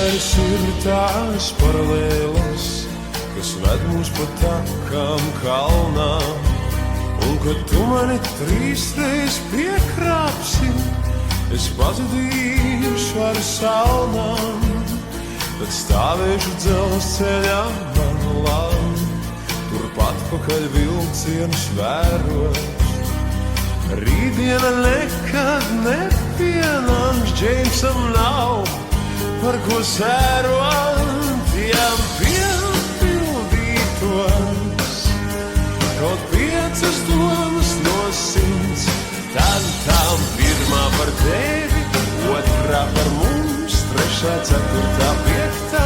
Sapneris ir tās paralēlas, kas ved mūs pa takām kalnā. Un, kad tu mani 3 reiz piekrāpsi, es pazudīšu ar salnām. Tad stāvēšu dzelzceļā man labi, turpat pakaļ vilcienus vēros. Rītdiena nekad nepienāks, Džeimsam nav par ko sērot, ja piepildītos kaut 5 domas no 100. Tad tām 1 par tevi, 2 par mums, 3, 4, 5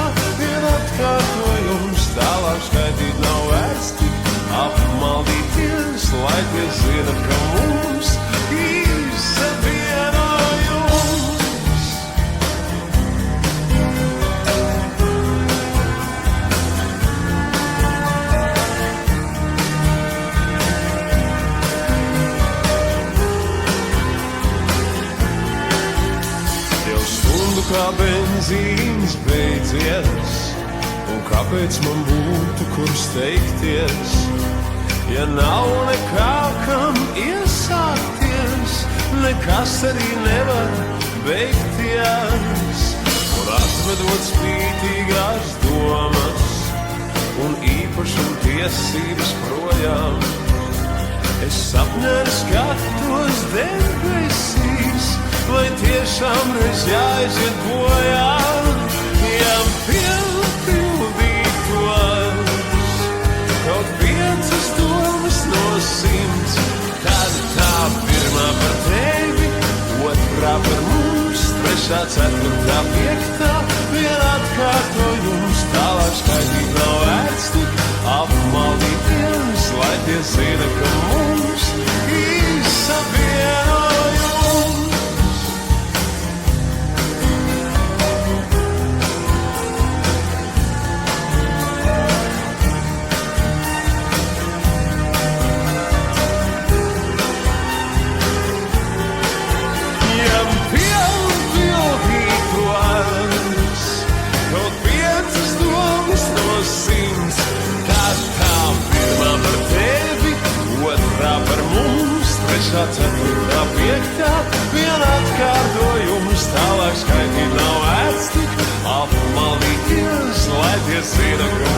vien atkārtojums. Tālāk skaitīt nav vērts tik apmaldīties, lai tie zina, ka mums izsavienojums. Jau stundu kā benzīns beidzies, un kāpēc man būtu, kur steigties, ja nav nekā, kam iesākties, nekas arī nevar beigties. Un atvedot spītīgās domas un īpašam tiesības projām, es sapnē skatos debesīs, vai tiešām reiz jāaiziet bojā, ja kaut 5 domas no 100. Tad tā 1 par tevi, 2 par mums, 3, 4, 5 vien atkārtojums. Tālāk skaitīt nav vērts tik apmaldīties, lai tie zina, ka mums izsavienojums. Par mums, 3, 4, 5 vien atkārtojums. Tālāk skaitīt nav vērts tik apmaldīties, lai tie zina, ka